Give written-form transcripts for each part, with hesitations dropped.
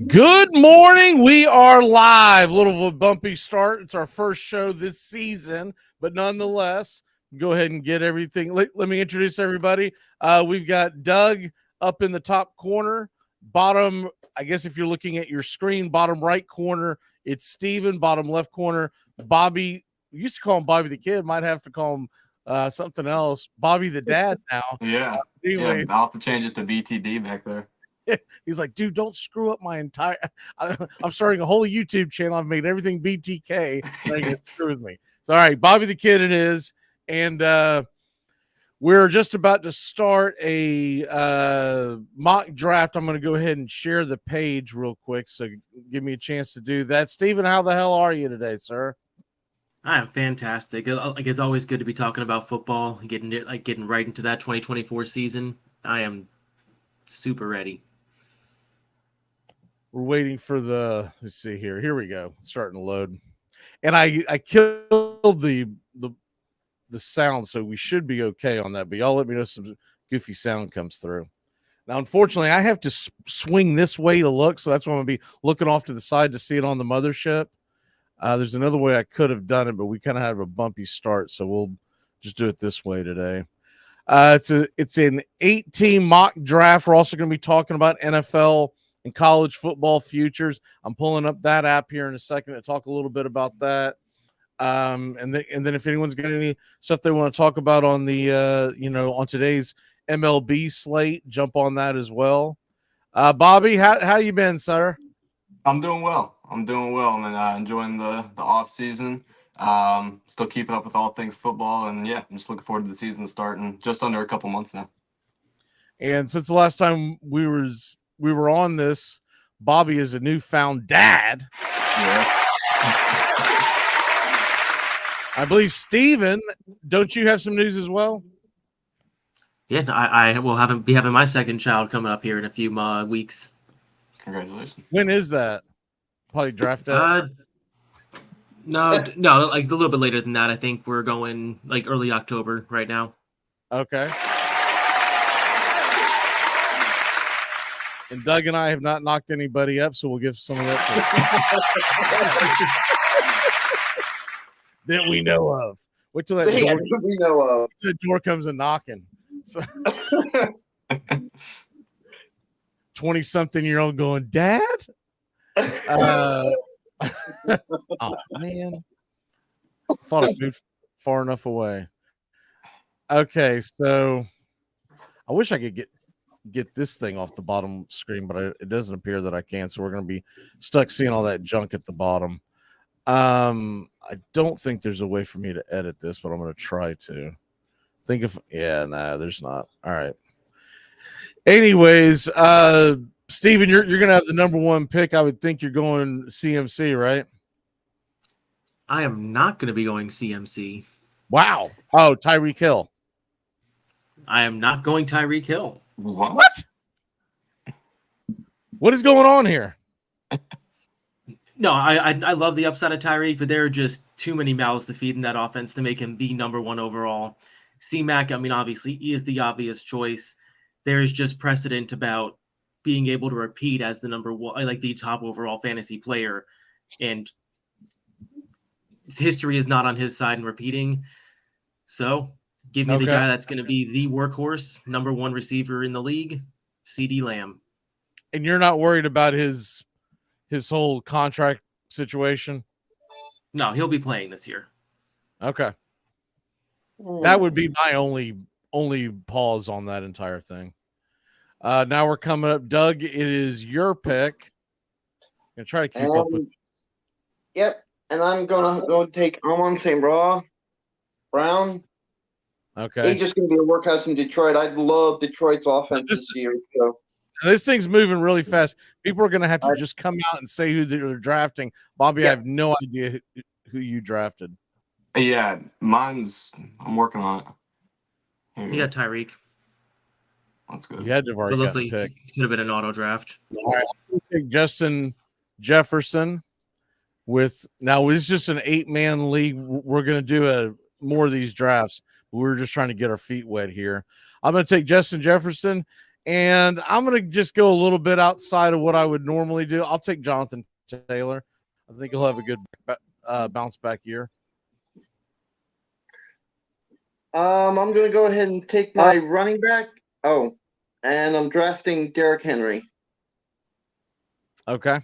Good morning. We are live. A little of a bumpy start. It's our first show this season, but nonetheless, go ahead and get everything. Let me introduce everybody. We've got Doug up in the top corner. Bottom, I guess if you're looking at your screen, bottom right corner, it's Steven. Bottom left corner, Bobby. We used to call him Bobby the Kid. Might have to call him something else. Bobby the Dad now. Yeah. Anyways. I'll have to change it to BTD back there. He's like, dude, don't screw up my entire. I'm starting a whole YouTube channel. I've made everything BTK. Screw with me. So, all right, Bobby the Kid it is. And we're just about to start a mock draft. I'm going to go ahead and share the page real quick. So give me a chance to do that. Steven, how the hell are you today, sir? I am fantastic. It's always good to be talking about football, getting right into that 2024 season. I am super ready. We're waiting for let's see here. Here we go. Starting to load. And I killed the sound, so we should be okay on that. But y'all let me know if some goofy sound comes through. Now, unfortunately, I have to swing this way to look, so that's why I'm going to be looking off to the side to see it on the mothership. There's another way I could have done it, but we kind of have a bumpy start, so we'll just do it this way today. It's an 8-team mock draft. We're also going to be talking about NFL and college football futures. I'm pulling up that app here in a second to talk a little bit about that. And then if anyone's got any stuff they want to talk about on the on today's MLB slate, jump on that as well. Bobby, how you been, sir? I'm doing well. I'm enjoying the off season. Still keeping up with all things football, and yeah, I'm just looking forward to the season starting just under a couple months now. And since the last time we were on this, Bobby is a newfound dad. Yeah. I believe Steven, don't you have some news as well? Yeah, I will be having my second child coming up here in a few weeks. Congratulations. When is that? Probably draft day. No, like a little bit later than that. I think we're going like early October right now. Okay. And Doug and I have not knocked anybody up, so we'll give some of that that we know of. Wait till that door comes a knocking. So 20-something-year-old going, Dad? Oh man, I thought I moved far enough away. Okay, so I wish I could get this thing off the bottom screen, but it doesn't appear that I can. So we're going to be stuck seeing all that junk at the bottom. I don't think there's a way for me to edit this, but I'm going to try to. There's not. All right. Anyways, Steven, you're going to have the number one pick. I would think you're going CMC, right? I am not going to be going CMC. Wow. Oh, Tyreek Hill. I am not going Tyreek Hill. What? What is going on here? No, I love the upside of Tyreek, but there are just too many mouths to feed in that offense to make him the number one overall. C-Mac, I mean, obviously, he is the obvious choice. There's just precedent about being able to repeat as the number one, like the top overall fantasy player, and history is not on his side in repeating. So give me the guy that's going to be the workhorse, number one receiver in the league, CeeDee Lamb. And you're not worried about his whole contract situation? No, he'll be playing this year. Okay. That would be my only pause on that entire thing. Now we're coming up. Doug, it is your pick. I'm going to try to keep up with this. Yep. And I'm going to go take Amon St. Brown. Okay. He's just going to be a workhorse in Detroit. I love Detroit's offense this year. So. This thing's moving really fast. People are going to have to just come out and say who they're drafting. Bobby, I have no idea who you drafted. Yeah, I'm working on it. You got Tyreek. That's good. You had to have already gotten a pick. Could have been an auto draft. All right, I'll take Justin Jefferson. Now it's just an 8-man league. We're going to do more of these drafts. We're just trying to get our feet wet here. I'm going to take Justin Jefferson, And I'm going to just go a little bit outside of what I would normally do. I'll take Jonathan Taylor. I think he'll have a good bounce back year. I'm going to go ahead and take my running back. Oh, and I'm drafting Derrick Henry. Okay.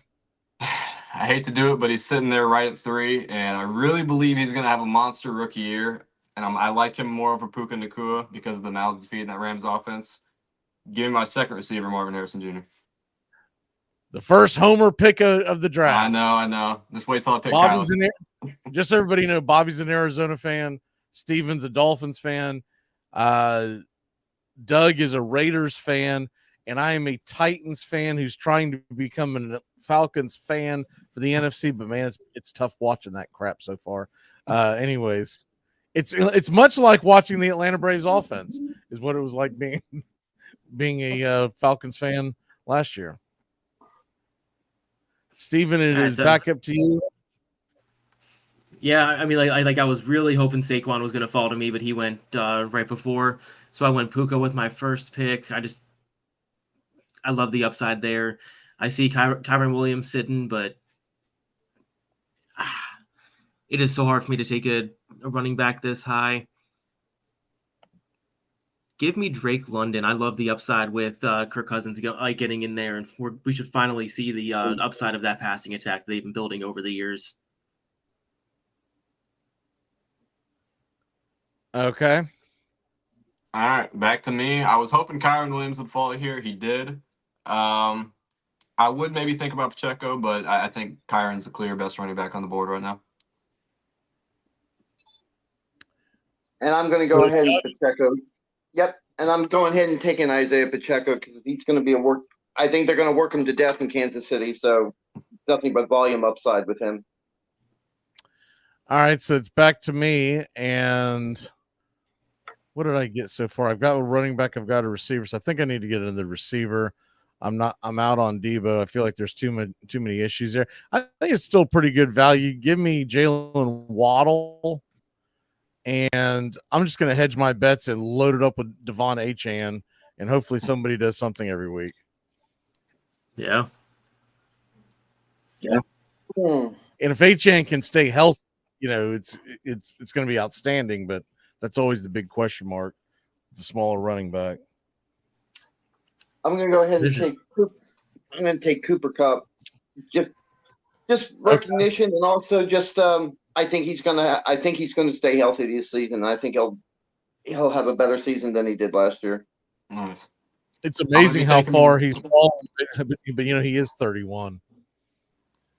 I hate to do it, but he's sitting there right at 3, and I really believe he's going to have a monster rookie year. And I like him more over Puka Nacua because of the mouths to feed in that Rams offense. Give me my second receiver, Marvin Harrison Jr. The first homer pick of the draft. I know. Just wait till I pick Bobby's Kyle. Just so everybody know, Bobby's an Arizona fan. Steven's a Dolphins fan. Doug is a Raiders fan. And I am a Titans fan who's trying to become a Falcons fan for the NFC. But, man, it's tough watching that crap so far. Anyways, it's much like watching the Atlanta Braves offense is what it was like being a Falcons fan last year. Steven, it is back up to you. Yeah, I mean, I was really hoping Saquon was going to fall to me, but he went right before. So I went Puka with my first pick. I love the upside there. I see Kyron Williams sitting, but it is so hard for me to take a running back this high. Give me Drake London. I love the upside with Kirk Cousins getting in there, and we should finally see the upside of that passing attack they've been building over the years. Okay. All right, back to me. I was hoping Kyron Williams would fall here. He did. I would maybe think about Pacheco, but I think Kyron's the clear best running back on the board right now. And I'm going to go ahead and Pacheco. Yep, and I'm going ahead and taking Isaiah Pacheco because he's going to be a work. I think they're going to work him to death in Kansas City, so nothing but volume upside with him. All right, so it's back to me, and what did I get so far? I've got a running back, I've got a receiver, so I think I need to get another receiver. I'm out on Debo. I feel like there's too many issues there. I think it's still pretty good value. Give me Jalen Waddle. And I'm just going to hedge my bets and load it up with Devon Achane, and hopefully somebody does something every week. Yeah. Yeah. And if Achane can stay healthy, it's going to be outstanding, but that's always the big question mark. It's a smaller running back. I'm going to go ahead and take Cooper Kupp. Just recognition, and also just I think he's gonna stay healthy this season. I think he'll have a better season than he did last year. Nice. It's amazing how far he's fallen, but he is 31.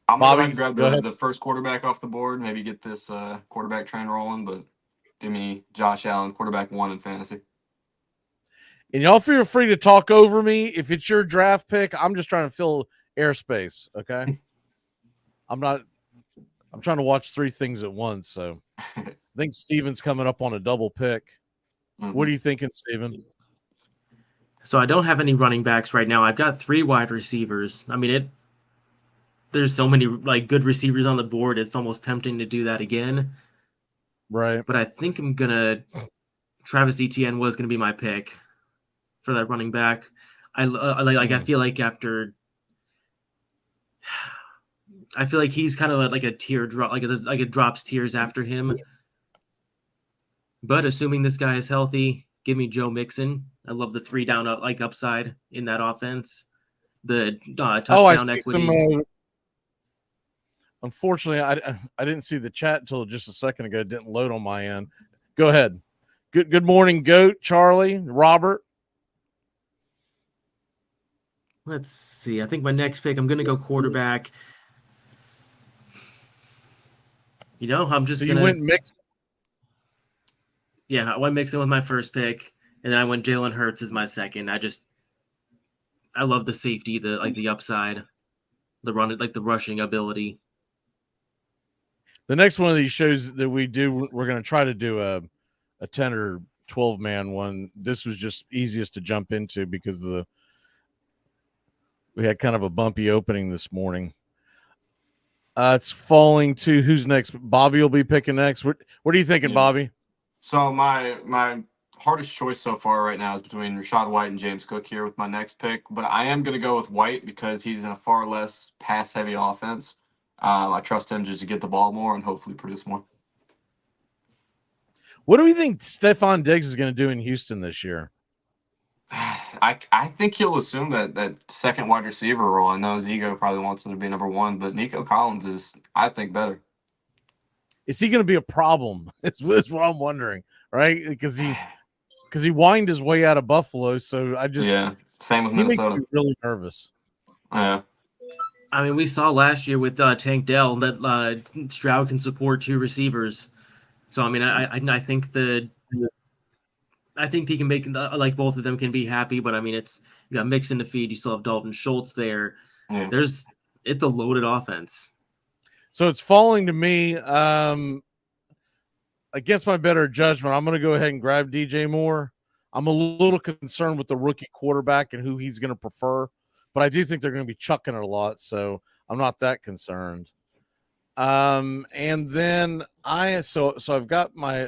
I'm going to grab the first quarterback off the board. Maybe get this quarterback train rolling, but give me Josh Allen, quarterback 1 in fantasy. And y'all feel free to talk over me if it's your draft pick. I'm just trying to fill airspace. Okay. I'm trying to watch 3 things at once. So I think Steven's coming up on a double pick. Mm-hmm. What are you thinking, Steven? So I don't have any running backs right now. I've got 3 wide receivers. I mean, there's so many good receivers on the board. It's almost tempting to do that again. Right. But I think Travis Etienne was going to be my pick for that running back. I feel like he's kind of like a tier drop, like it drops tiers after him. But assuming this guy is healthy, give me Joe Mixon. I love the 3 down upside in that offense. The touchdown equity. Unfortunately, I didn't see the chat until just a second ago. It didn't load on my end. Go ahead. Good morning, Goat, Charlie, Robert. Let's see. I think my next pick, I'm going to go quarterback. I'm just going to... You went Mixon? Yeah, I went Mixon with my first pick, and then I went Jalen Hurts as my second. I love the safety, the upside, the rushing ability. The next one of these shows that we do, we're going to try to do a 10 or 12 man one. This was just easiest to jump into because we had kind of a bumpy opening this morning. It's falling to who's next? Bobby will be picking next. What are you thinking, Bobby? So my hardest choice so far right now is between Rashad White and James Cook here with my next pick, but I am going to go with White because he's in a far less pass-heavy offense. I trust him just to get the ball more and hopefully produce more. What do we think Stephon Diggs is going to do in Houston this year? I think he'll assume that second wide receiver role. I know his ego probably wants him to be number one, but Nico Collins is, I think, better. Is he going to be a problem? Is what I'm wondering, right? Because he whined his way out of Buffalo, so same with he Minnesota. makes me really nervous. Yeah. I mean, we saw last year with Tank Dell that Stroud can support 2 receivers. So I mean, I think he can make like both of them can be happy, but I mean, you got Mix in the feed. You still have Dalton Schultz there. Yeah. It's a loaded offense. So it's falling to me. Against my better judgment, I'm going to go ahead and grab DJ Moore. I'm a little concerned with the rookie quarterback and who he's going to prefer, but I do think they're going to be chucking it a lot, so I'm not that concerned. And then so I've got I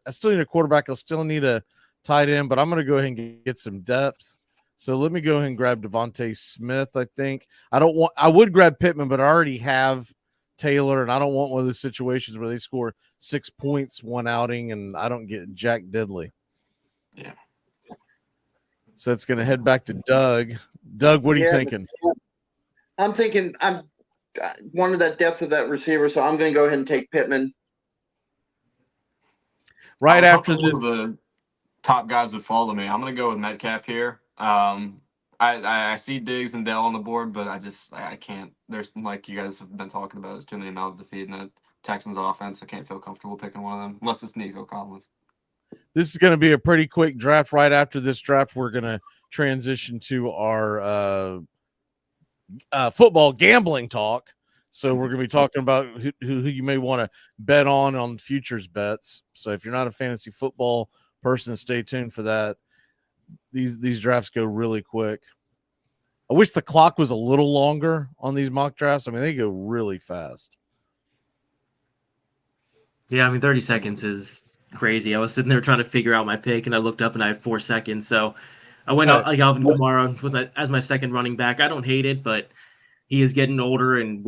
still need a quarterback. I'll still need a tight end, but I'm going to go ahead and get some depth. So let me go ahead and grab Devontae Smith. I think I would grab Pittman, but I already have Taylor, and I don't want one of those situations where they score 6 points one outing and I don't get Jack Diddley. Yeah. So it's going to head back to Doug. Doug, what are you thinking? I'm thinking I'm wanted that depth of that receiver, so I'm going to go ahead and take Pittman. Right after this, the top guys would follow me. I'm going to go with Metcalf here. I see Diggs and Dell on the board, but I can't. There's, like you guys have been talking about, there's too many mouths to feed in the Texans offense. I can't feel comfortable picking one of them unless it's Nico Collins. This is going to be a pretty quick draft. Right after this draft, we're going to transition to our football gambling talk. So we're going to be talking about who you may want to bet on futures bets. So if you're not a fantasy football person, stay tuned for that. These drafts go really quick. I wish the clock was a little longer on these mock drafts. I mean, they go really fast. Yeah, I mean, 30 seconds is crazy. I was sitting there trying to figure out my pick, and I looked up and I had 4 seconds. So I went out like Alvin Kamara as my second running back. I don't hate it, but he is getting older, and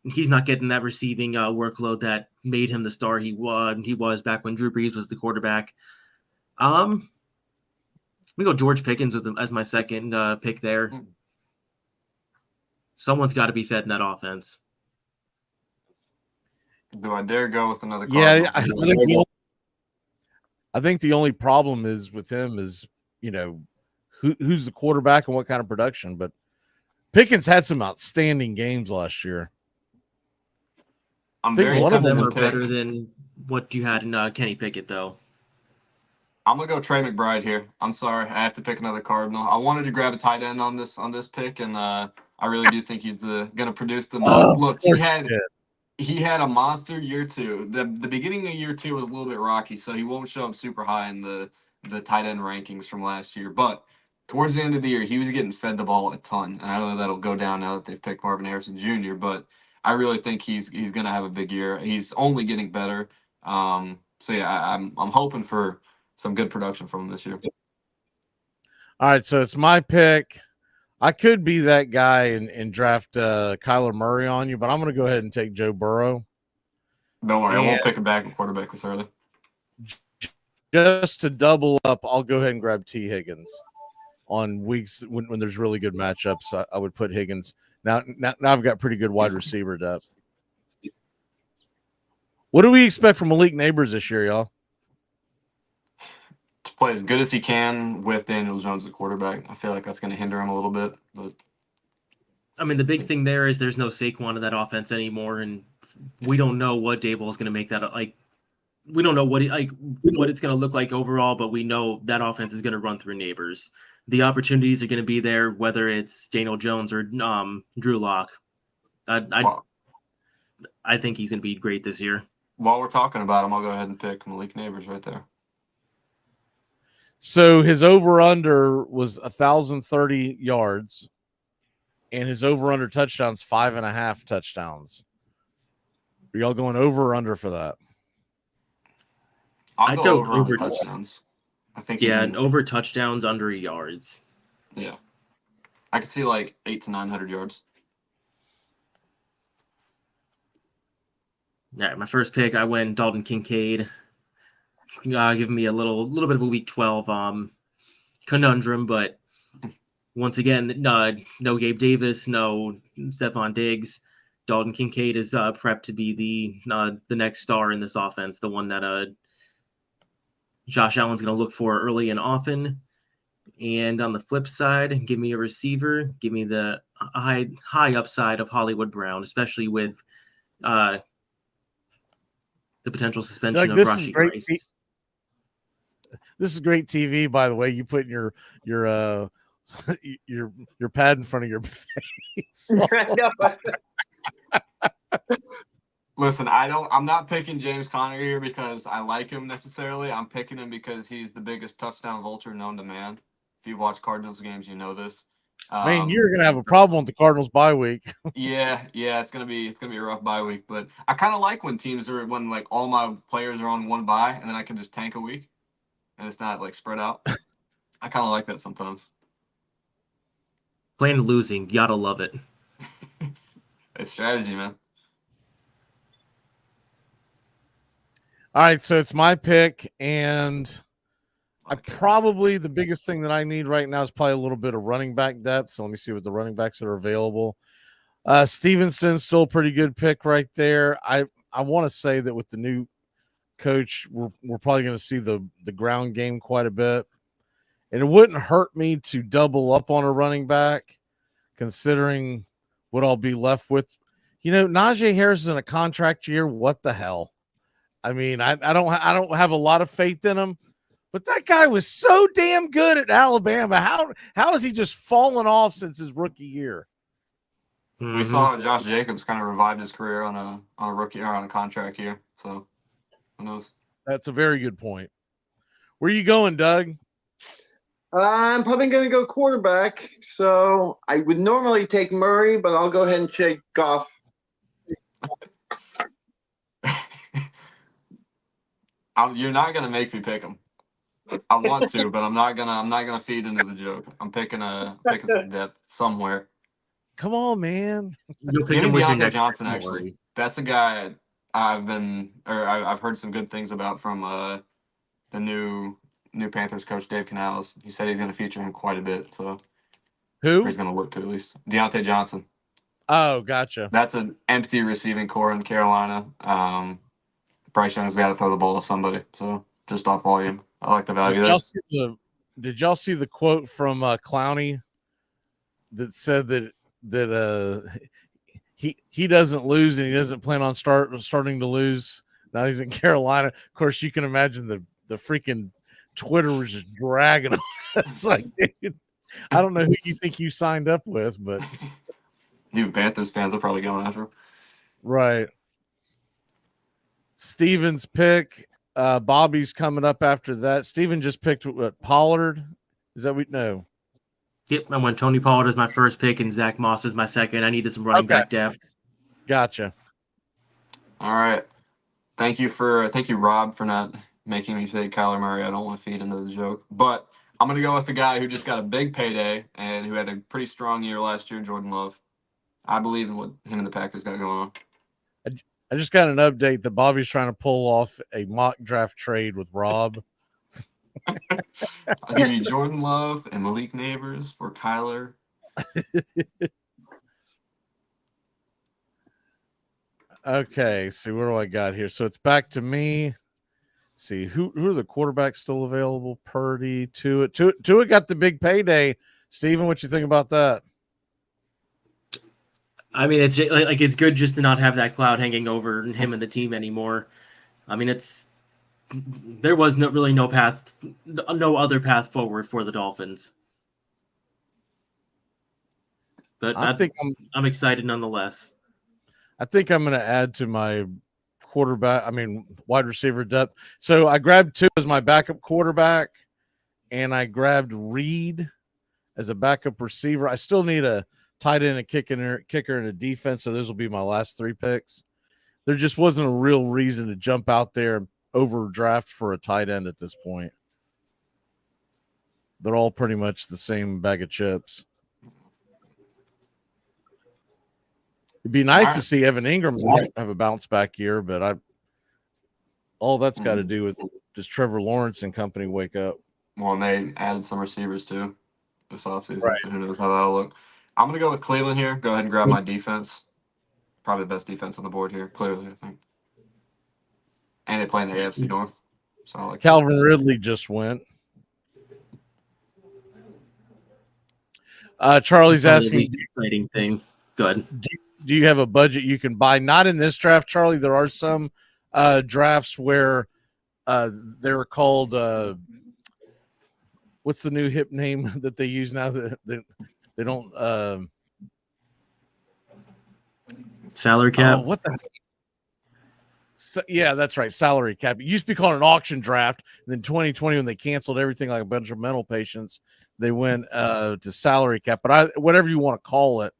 he's not getting that receiving workload that made him the star he was back when Drew Brees was the quarterback. We go George Pickens as my second pick there. Someone's got to be fed in that offense. Do I dare go with another? Yeah, I think the only problem is with him is, who's the quarterback and what kind of production. But Pickens had some outstanding games last year. I think one of them are better than what you had in Kenny Pickett, though. I'm gonna go Trey McBride here. I'm sorry, I have to pick another Cardinal. I wanted to grab a tight end on this pick, and I really do think he's gonna produce the most. Look, he had a monster year 2. The beginning of year 2 was a little bit rocky, so he won't show up super high in the tight end rankings from last year. But towards the end of the year, he was getting fed the ball a ton, and I know that'll go down now that they've picked Marvin Harrison Jr. But I really think he's gonna have a big year. He's only getting better. So yeah, I'm hoping for some good production from him this year. All right, so it's my pick. I could be that guy and draft Kyler Murray on you, but I'm going to go ahead and take Joe Burrow. Don't worry, I won't pick a backup quarterback this early. Just to double up, I'll go ahead and grab T. Higgins on weeks when there's really good matchups. I would put Higgins. Now I've got pretty good wide receiver depth. What do we expect from Malik Neighbors this year, y'all? To play as good as he can with Daniel Jones at quarterback. I feel like that's going to hinder him a little bit. But I mean, the big thing there is there's no Saquon in that offense anymore, and we don't know what Dable is going to make that like. We don't know what it's going to look like overall, but we know that offense is going to run through Neighbors. The opportunities are going to be there, whether it's Daniel Jones or Drew Lock. I think he's going to be great this year. While we're talking about him, I'll go ahead and pick Malik Neighbors right there. So his over-under was 1,030 yards, and his over-under touchdowns 5.5 touchdowns. Are y'all going over or under for that? I'll I'd go go over on over the touchdowns. I think and over touchdowns, under yards. Yeah. I could see like 800 to 900 yards. Yeah, my first pick, I went Dalton Kincaid. Giving me a little bit of a week 12 conundrum, but once again, no Gabe Davis, no Stephon Diggs. Dalton Kincaid is prepped to be the next star in this offense, the one that Josh Allen's going to look for early and often. And on the flip side, give me a receiver. Give me the high upside of Hollywood Brown, especially with the potential suspension Doug, of Rashee Rice. This is great TV, by the way. You put your your pad in front of your face. Listen, I'm not picking James Conner here because I like him necessarily. I'm picking him because he's the biggest touchdown vulture known to man. If you've watched Cardinals games, you know this. Man, you're gonna have a problem with the Cardinals bye week. yeah, it's gonna be a rough bye week. But I kind of like when like all my players are on one bye, and then I can just tank a week, and it's not like spread out. I kind of like that sometimes. Playing losing, gotta love it. It's strategy, man. All right, so it's my pick, and probably the biggest thing that I need right now is probably a little bit of running back depth. So let me see what the running backs that are available. Stevenson's still a pretty good pick right there. I want to say that with the new coach, we're probably going to see the ground game quite a bit, and it wouldn't hurt me to double up on a running back, considering what I'll be left with. You know, Najee Harris is in a contract year. What the hell? I mean, I don't have a lot of faith in him, but that guy was so damn good at Alabama. How has he just fallen off since his rookie year? We saw Josh Jacobs kind of revived his career on a rookie or on a contract year. So who knows? That's a very good point. Where are you going, Doug? I'm probably going to go quarterback. So I would normally take Murray, but I'll go ahead and take Goff. You're not gonna make me pick him. I want to, but I'm not gonna feed into the joke. I'm picking some depth somewhere. Come on, man. You'll pick him with your next Johnson, actually. That's a guy I've heard some good things about from the new Panthers coach Dave Canales. He said he's gonna feature him quite a bit. So who? He's gonna look to at least Deontay Johnson. Oh, gotcha. That's an empty receiving core in Carolina. Bryce Young's got to throw the ball to somebody. So just off volume, I like the value there. Did y'all see the quote from Clowney that said that he doesn't lose and he doesn't plan on starting to lose? Now he's in Carolina. Of course, you can imagine the freaking Twitter was just dragging him. It's like, dude, I don't know who you think you signed up with, but you Panthers fans are probably going after him. Right. Steven's pick. Bobby's coming up after that. Steven just picked Pollard. Is that we know? Yep, I went Tony Pollard as my first pick and Zach Moss as my second. I needed some running back depth. Gotcha. All right. Thank you, Rob, for not making me say Kyler Murray. I don't want to feed into the joke. But I'm going to go with the guy who just got a big payday and who had a pretty strong year last year, Jordan Love. I believe in what him and the Packers got going on. I just got an update that Bobby's trying to pull off a mock draft trade with Rob. I'll give you Jordan Love and Malik Neighbors for Kyler. Okay, so where do I got here? So it's back to me. Let's see who are the quarterbacks still available? Purdy, Tua got the big payday. Steven, what you think about that? I mean, it's like it's good just to not have that cloud hanging over him and the team anymore. I mean, there was no other path forward for the Dolphins. But I'm excited nonetheless. I think I'm going to add to my wide receiver depth. So I grabbed Tua as my backup quarterback, and I grabbed Reed as a backup receiver. I still need a tight end, a kicker, and a defense. So those will be my last three picks. There just wasn't a real reason to jump out there overdraft for a tight end at this point. They're all pretty much the same bag of chips. It'd be nice to see Evan Ingram have a bounce back year, but all that's got to do with does Trevor Lawrence and company wake up? Well, and they added some receivers too this offseason, right. So who knows how that'll look. I'm going to go with Cleveland here. Go ahead and grab my defense. Probably the best defense on the board here, clearly, I think. And they play in the AFC North. So I like Calvin Ridley just went. Charlie's asking the exciting thing. Good. Do you have a budget you can buy? Not in this draft, Charlie. There are some drafts where they're called what's the new hip name that they use now that they don't salary cap. What the yeah, that's right. Salary cap. It used to be called an auction draft. And then 2020, when they canceled everything like a bunch of mental patients, they went to salary cap. But whatever you want to call it,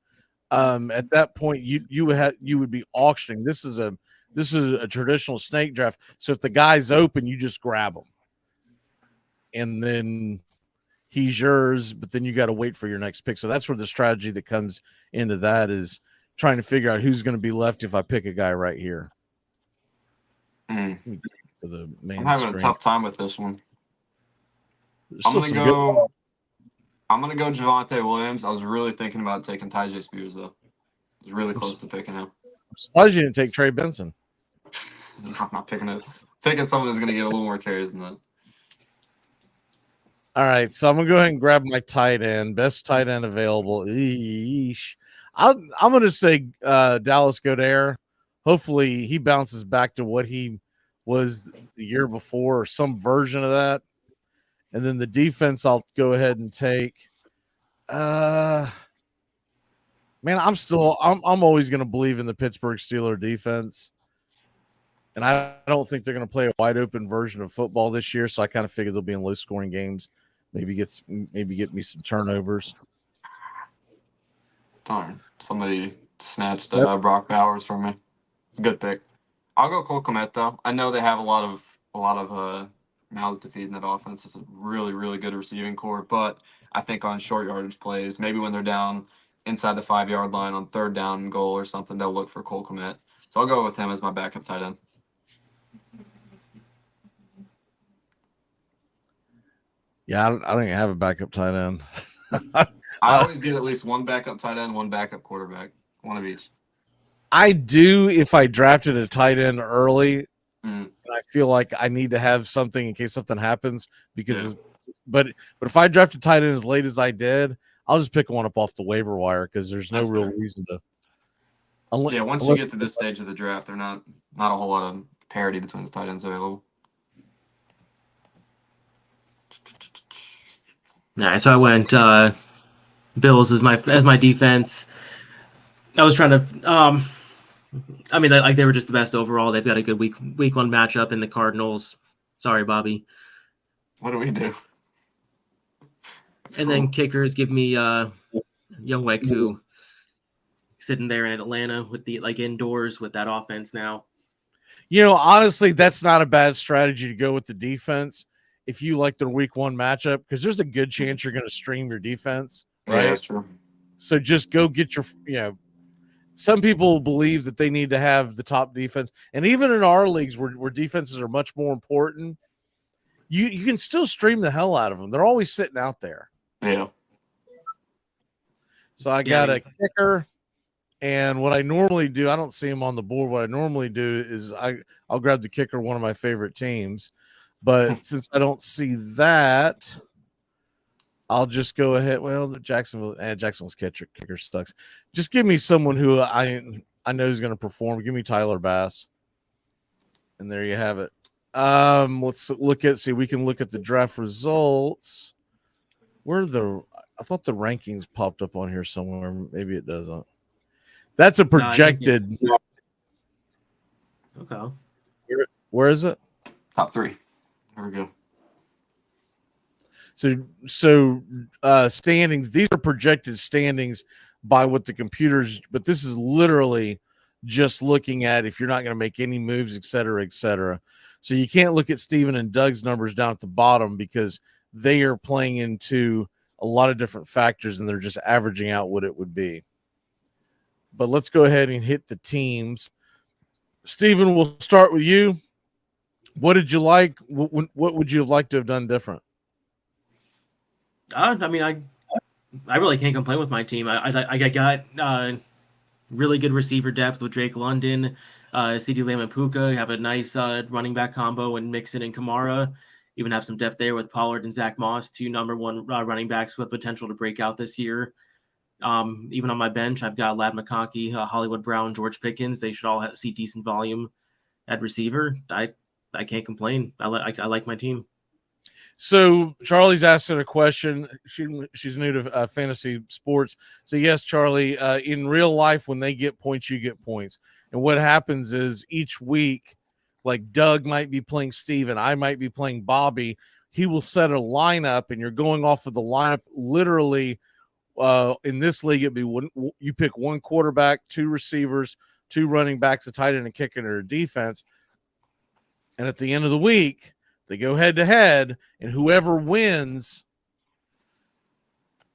at that point you would be auctioning. This is a traditional snake draft. So if the guy's open, you just grab him, and then he's yours. But then you got to wait for your next pick. So that's where the strategy that comes into that is trying to figure out who's going to be left if I pick a guy right here. To the main I'm having screen. a tough time with this one. I'm gonna go Javonte Williams. I was really thinking about taking Tyjae Spears though. I was really close to picking him. I'm surprised you didn't take Trey Benson. I'm not picking it. Picking someone who's gonna get a little more carries than that. All right, so I'm gonna go ahead and grab my tight end, best tight end available. Eesh. I'm gonna say Dallas Goedert. Hopefully he bounces back to what he was the year before or some version of that. And then the defense I'll go ahead and take. Man, I'm always going to believe in the Pittsburgh Steelers defense. And I don't think they're going to play a wide open version of football this year, so I kind of figure they'll be in low scoring games. Maybe get me some turnovers. Darn. Somebody snatched Brock Bowers from me. Good pick. I'll go Cole Kmet though. I know they have a lot of mouths to feed in that offense. It's a really, really good receiving core, but I think on short yardage plays, maybe when they're down inside the 5-yard line on third down and goal or something, they'll look for Cole Kmet. So I'll go with him as my backup tight end. Yeah, I don't even have a backup tight end. I always get at least one backup tight end, one backup quarterback, one of each. I do if I drafted a tight end early. And I feel like I need to have something in case something happens but if I draft a tight end as late as I did, I'll just pick one up off the waiver wire because there's no real reason to. Once you get to this stage of the draft, there's not a whole lot of parity between the tight ends available. All right, so I went Bills as my defense. I was trying to they were just the best overall. They've got a good week one matchup in the Cardinals. Sorry, Bobby. What do we do? Then kickers give me Younghoe sitting there in Atlanta with the indoors with that offense now. Honestly, that's not a bad strategy to go with the defense if you like their week one matchup because there's a good chance you're going to stream your defense. Right? Yeah, that's true. So just go get your some people believe that they need to have the top defense. And even in our leagues where defenses are much more important, you can still stream the hell out of them. They're always sitting out there. Yeah. So I got a kicker. And what I normally do, I don't see him on the board. What I normally do is I'll grab the kicker, one of my favorite teams. But since I don't see that, I'll just go ahead. Well, Jacksonville's kicker sucks. Just give me someone who I know is going to perform. Give me Tyler Bass, and there you have it. Let's see. We can look at the draft results. I thought the rankings popped up on here somewhere. Maybe it doesn't. That's a projected. Okay. Where is it? Top 3. There we go. So standings, these are projected standings by what the computers, but this is literally just looking at if you're not going to make any moves, et cetera, et cetera. So you can't look at Steven and Doug's numbers down at the bottom because they are playing into a lot of different factors and they're just averaging out what it would be. But let's go ahead and hit the teams. Steven, we'll start with you. What did you like? What would you have liked to have done different? I really can't complain with my team. I got really good receiver depth with Drake London, CD Lamb and Puka. You have a nice running back combo and Mixon and Kamara. Even have some depth there with Pollard and Zach Moss, 2 number 1 running backs with potential to break out this year. Even on my bench, I've got Ladd McConkey, Hollywood Brown, George Pickens. They should all see decent volume at receiver. I can't complain. I like my team. So Charlie's asking a question. She's new to fantasy sports. So yes, Charlie, in real life, when they get points, you get points. And what happens is each week, like Doug might be playing Steven, I might be playing Bobby. He will set a lineup and you're going off of the lineup. Literally in this league, it'd be you pick 1 quarterback, 2 receivers, 2 running backs, a tight end, a kicker, or a defense. And at the end of the week, they go head to head, and whoever wins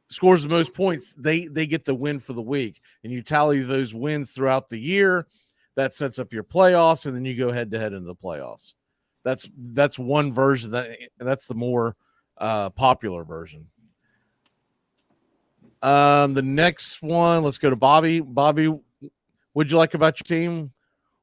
scores the most points, they get the win for the week. And you tally those wins throughout the year. That sets up your playoffs, and then you go head to head into the playoffs. That's one version. That's the more popular version. The next one, let's go to Bobby. Bobby, what'd you like about your team?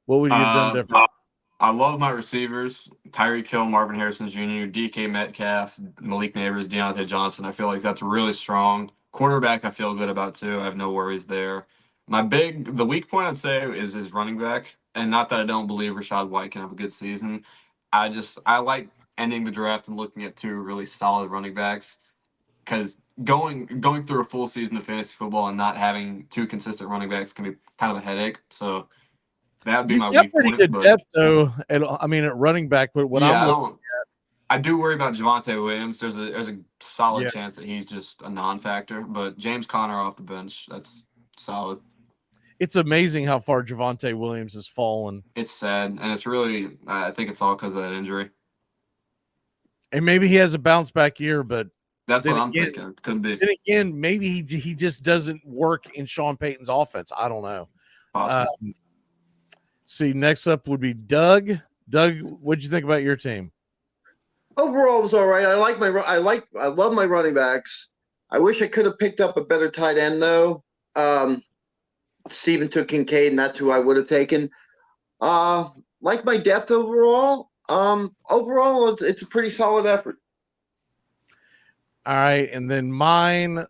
What would you have done different? I love my receivers, Tyreek Hill, Marvin Harrison Jr., DK Metcalf, Malik Neighbors, Deontay Johnson. I feel like that's really strong. Quarterback, I feel good about too. I have no worries there. The weak point I'd say is his running back. And not that I don't believe Rachaad White can have a good season. I like ending the draft and looking at 2 really solid running backs. Because going through a full season of fantasy football and not having 2 consistent running backs can be kind of a headache. So that would be my weak pretty point, good depth though. And at running back, but I do worry about Javonte Williams. There's a solid chance that he's just a non-factor. But James Conner off the bench, that's solid. It's amazing how far Javonte Williams has fallen. It's sad, and it's really I think it's all because of that injury. And maybe he has a bounce back year, but that's what I'm thinking. Could be. Then again, maybe he just doesn't work in Sean Payton's offense. I don't know. Possible. See, next up would be Doug. Doug, what'd you think about your team? Overall, it was all right. I love my running backs. I wish I could have picked up a better tight end though. Steven took Kincaid, and that's who I would have taken. Like my depth overall. Overall, it's a pretty solid effort. All right, and then mine.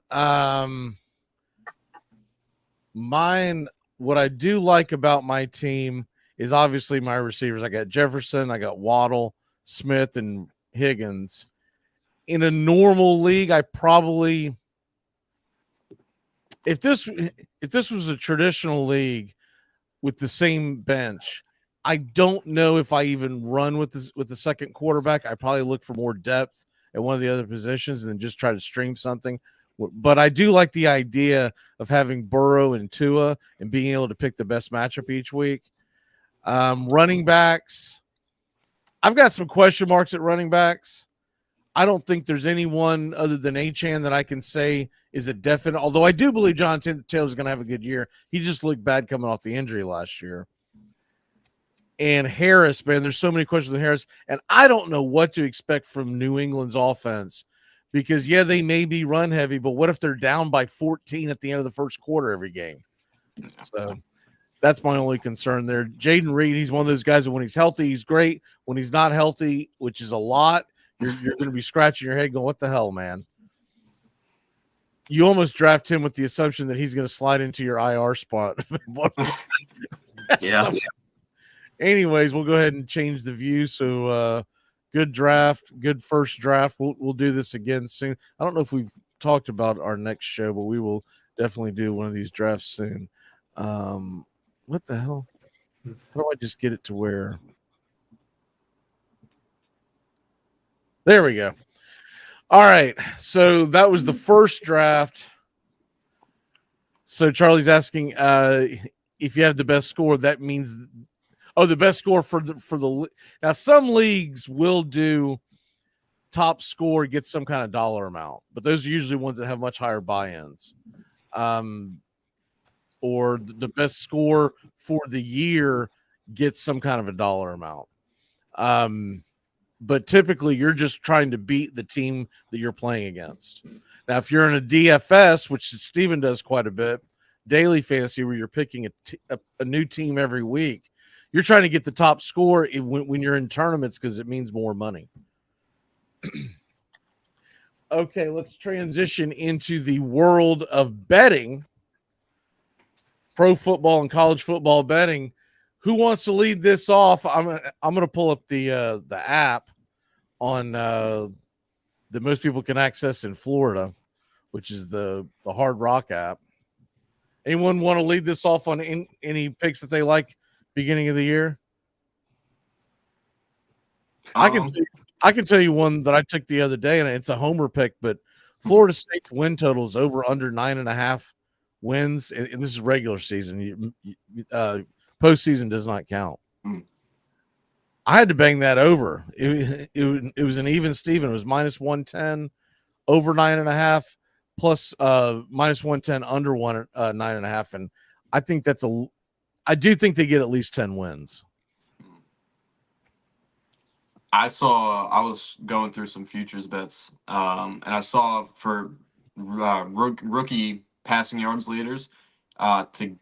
What I do like about my team is obviously my receivers. I got Jefferson, I got Waddle, Smith, and Higgins. In a normal league, I probably, if this was a traditional league with the same bench, I don't know if I even run with the second quarterback. I probably look for more depth at one of the other positions and then just try to stream something. But I do like the idea of having Burrow and Tua and being able to pick the best matchup each week. Running backs, I've got some question marks at running backs. I don't think there's anyone other than Achane that I can say is a definite, although I do believe Jonathan Taylor's going to have a good year. He just looked bad coming off the injury last year. And Harris, man, there's so many questions with Harris, and I don't know what to expect from New England's offense. Because, they may be run heavy, but what if they're down by 14 at the end of the first quarter every game? So that's my only concern there. Jaden Reed, he's one of those guys that when he's healthy, he's great. When he's not healthy, which is a lot, you're going to be scratching your head going, what the hell, man? You almost draft him with the assumption that he's going to slide into your IR spot. Yeah. So, anyways, we'll go ahead and change the view. So, good draft, good first draft. We'll do this again soon. I don't know if we've talked about our next show, but we will definitely do one of these drafts soon. What the hell? How do I just get it to where? There we go. All right. So that was the first draft. So Charlie's asking if you have the best score, that means Oh, the best score for the now. Some leagues will do top score gets some kind of dollar amount, but those are usually ones that have much higher buy-ins. Or the best score for the year gets some kind of a dollar amount. But typically you're just trying to beat the team that you're playing against. Now, if you're in a DFS, which Steven does quite a bit, daily fantasy, where you're picking a new team every week, you're trying to get the top score when you're in tournaments because it means more money. Okay, let's transition into the world of betting, pro football and college football betting. Who wants to lead this off? I'm going to pull up the app on that most people can access in Florida, which is the Hard Rock app. Anyone want to lead this off on any picks that they like beginning of the year? I can tell you one that I took the other day, and it's a homer pick, but Florida State's win total is over under 9.5 wins, and this is regular season. Postseason does not count. I had to bang that over. It was an even Steven. It was minus 110 over 9.5 plus minus 110 under 9.5, and I think I do think they get at least 10 wins. I was going through some futures bets, and I saw for rookie passing yards leaders to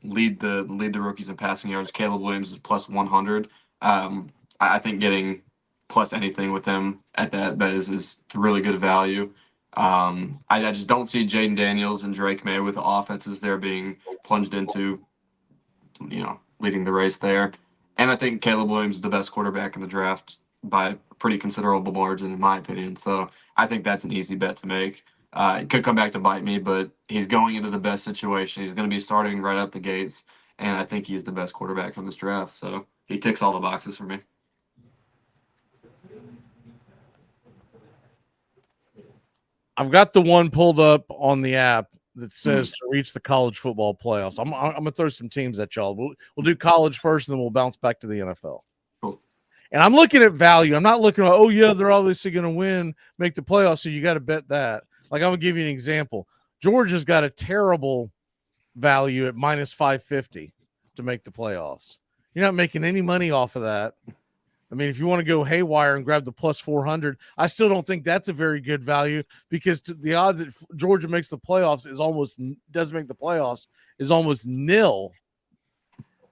lead the rookies in passing yards. Caleb Williams is plus 100. I think getting plus anything with him at that bet is really good value. I just don't see Jaden Daniels and Drake May with the offenses they're being plunged into, leading the race there. And I think Caleb Williams is the best quarterback in the draft by a pretty considerable margin, in my opinion. So I think that's an easy bet to make. It could come back to bite me, but he's going into the best situation. He's going to be starting right out the gates, and I think he's the best quarterback from this draft. So he ticks all the boxes for me. I've got the one pulled up on the app that says to reach the college football playoffs. I'm going to throw some teams at y'all. We'll do college first, and then we'll bounce back to the NFL. Cool. And I'm looking at value. I'm not looking at, oh, yeah, they're obviously going to win, make the playoffs, so you got to bet that. Like, I'm going to give you an example. Georgia's got a terrible value at minus 550 to make the playoffs. You're not making any money off of that. I mean, if you want to go haywire and grab the plus 400, I still don't think that's a very good value because the odds that Georgia makes the playoffs doesn't make the playoffs is almost nil.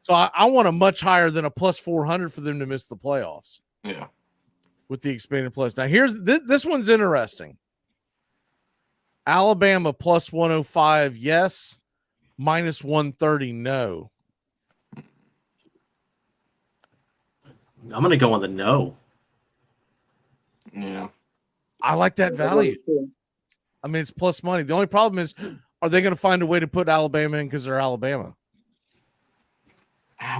So I want a much higher than a plus 400 for them to miss the playoffs. Yeah. With the expanded plus. Now, here's this one's interesting. Alabama plus 105, yes. Minus 130, no. I'm going to go on the no. Yeah. I like that value. I mean, it's plus money. The only problem is, are they going to find a way to put Alabama in because they're Alabama?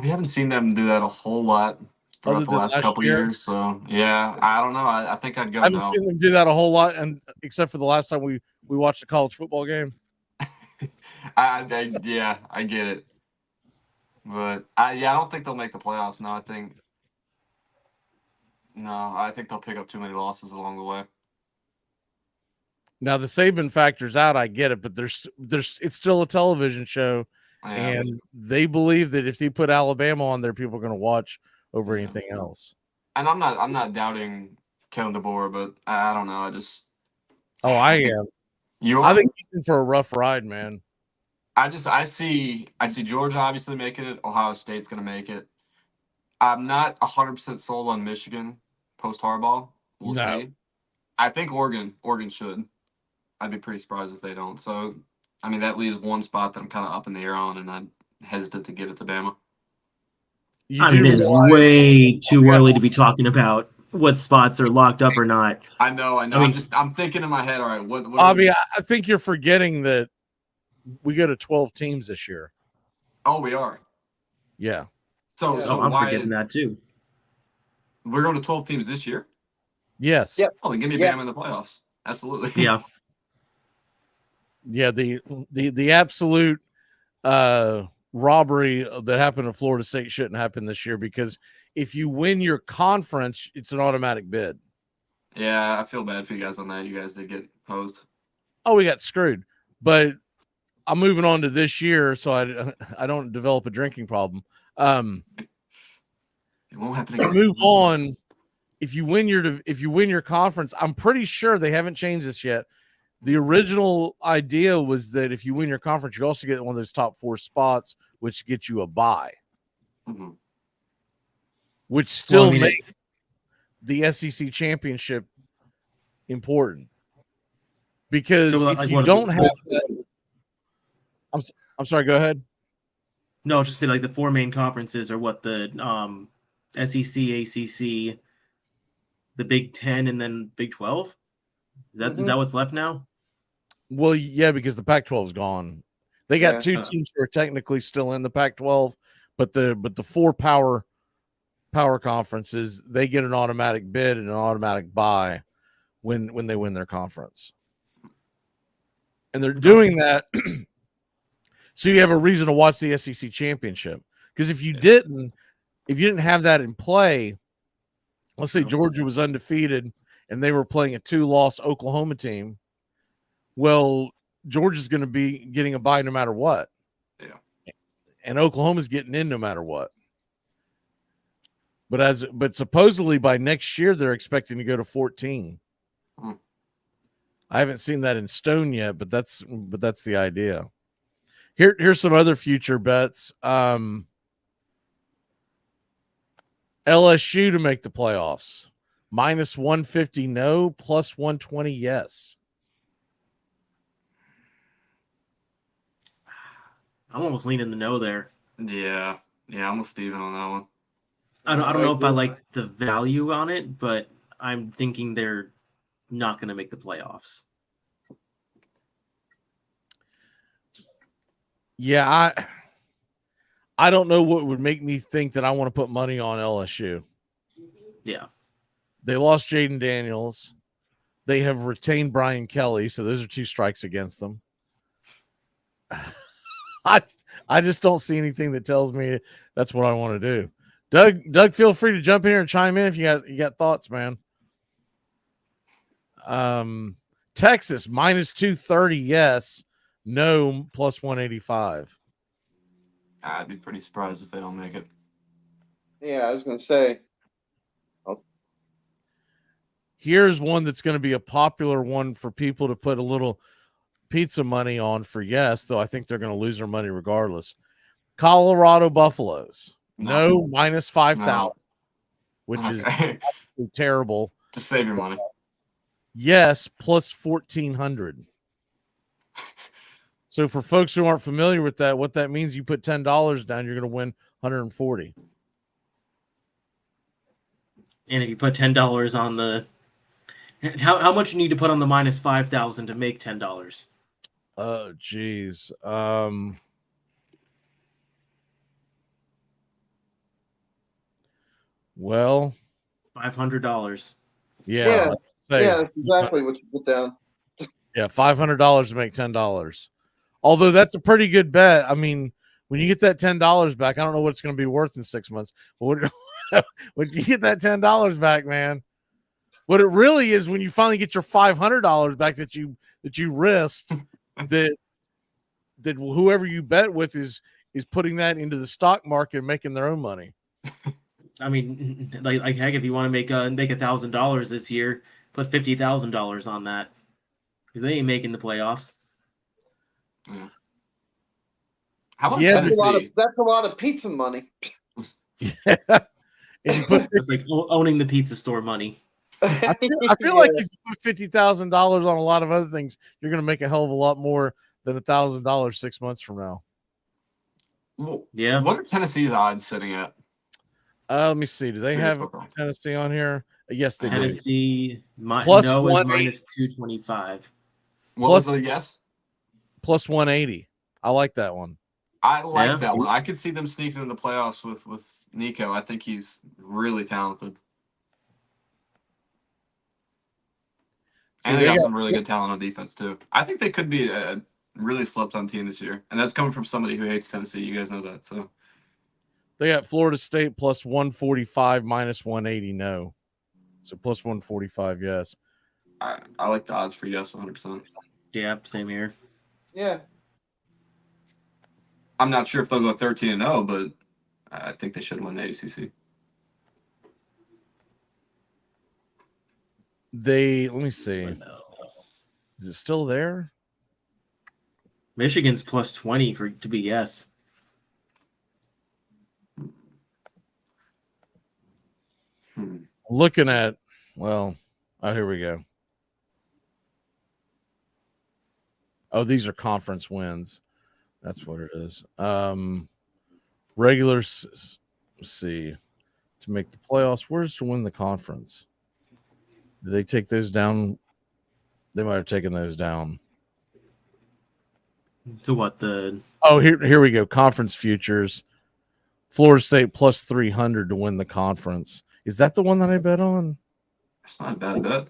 We haven't seen them do that a whole lot throughout the last couple years. So, yeah, I don't know. I think I'd go I haven't seen them do that a whole lot, and except for the last time we watched a college football game. I get it. But, I don't think they'll make the playoffs. I think they'll pick up too many losses along the way. Now the Saban factor's out, I get it, but there's it's still a television show, and they believe that if they put Alabama on there, people are going to watch over anything else. And I'm not doubting Kellen DeBoer, but I don't know. I am. I think he's in for a rough ride, man. I see Georgia obviously making it. Ohio State's going to make it. I'm not 100% sold on Michigan post Harbaugh. We'll see. I think Oregon should. I'd be pretty surprised if they don't. So, I mean, that leaves one spot that I'm kind of up in the air on, and I'm hesitant to give it to Bama. It's way too early to be talking about what spots are locked up or not. I know. I'm thinking in my head, all right, what Bobby, I think you're forgetting that we go to 12 teams this year. Oh, we are? Yeah. So I'm forgetting that too. We're going to 12 teams this year? Yes. Yep. Oh, then give me Bama in the playoffs. Absolutely. Yeah. Yeah, the absolute robbery that happened in Florida State shouldn't happen this year, because if you win your conference, it's an automatic bid. Yeah, I feel bad for you guys on that. You guys did get posed. Oh, we got screwed. But I'm moving on to this year, so I don't develop a drinking problem. It won't happen again. Move on. If you win your conference, I'm pretty sure they haven't changed this yet. The original idea was that if you win your conference, you also get one of those top 4 spots, which gets you a bye, which still makes the SEC championship important. Because if you don't have that, I'm sorry, go ahead. No, just say like the 4 main conferences are what, the SEC, ACC, the Big 10, and then Big 12. Is that what's left now? Well, yeah, because the Pac-12 is gone. They got 2 teams who are technically still in the Pac-12, but the 4 power conferences, they get an automatic bid and an automatic bye when they win their conference. And they're doing that so you have a reason to watch the SEC championship. Because if you didn't have that in play, let's say Georgia was undefeated and they were playing a 2-loss Oklahoma team, well, Georgia's going to be getting a bye no matter what. Yeah. And Oklahoma's getting in no matter what. But supposedly by next year they're expecting to go to 14. I haven't seen that in stone yet, but that's the idea. Here's some other future bets. LSU to make the playoffs. -150 no, +120 yes. I'm almost leaning the no there. Yeah, I'm with Steven on that one. I don't know if I like the value on it, but I'm thinking they're not going to make the playoffs. Yeah, I don't know what would make me think that I want to put money on LSU. Yeah. They lost Jaden Daniels. They have retained Brian Kelly, so those are 2 strikes against them. I just don't see anything that tells me that's what I want to do. Doug, feel free to jump in here and chime in if you got thoughts, man. Texas -230 yes, no +185. I'd be pretty surprised if they don't make it. Yeah, I was going to say. Here's one that's going to be a popular one for people to put a little pizza money on for yes, though I think they're going to lose their money regardless. Colorado Buffaloes. No, -5,000, which is terrible. Just save your money. Yes, +1,400. So for folks who aren't familiar with that, what that means, you put $10 down, you're going to win 140. And if you put $10 on the, how much you need to put on the -5,000 to make $10? Oh, geez. Well, $500. Yeah, that's exactly what you put down. Yeah, $500 to make $10. Although that's a pretty good bet. I mean, when you get that $10 back, I don't know what it's going to be worth in 6 months. But when you get that $10 back, man, what it really is when you finally get your $500 back that you risked, that whoever you bet with is putting that into the stock market and making their own money. I mean, like heck, if you want to make $1,000 this year, put $50,000 on that, because they ain't making the playoffs. Yeah. How about that's a lot of pizza money. Yeah. And you put it's like owning the pizza store money. I feel like if you put $50,000 on a lot of other things, you're going to make a hell of a lot more than $1,000 6 months from now. Well, yeah. What are Tennessee's odds sitting at? Let me see. Do they have Tennessee on here? Yes, they do. Plus no is -225. What was the yes? Plus 180. I like that one. I like that one. I could see them sneaking in the playoffs with Nico. I think he's really talented. And they got some really good talent on defense, too. I think they could be a really slept on team this year, and that's coming from somebody who hates Tennessee. You guys know that, so. They got Florida State plus 145, minus 180, no. So plus 145, yes. I like the odds for yes, 100%. Yeah, same here. Yeah. I'm not sure if they'll go 13-0, but I think they should win the ACC. Let me see. Is it still there? Michigan's plus 20 to be yes. Looking at, well, here we go. Oh, these are conference wins. That's what it is. Let's see, to make the playoffs. Where's to win the conference? Did they take those down? They might have taken those down. To what the? Oh, here we go. Conference futures. Florida State plus 300 to win the conference. Is that the one that I bet on? It's not a bad bet.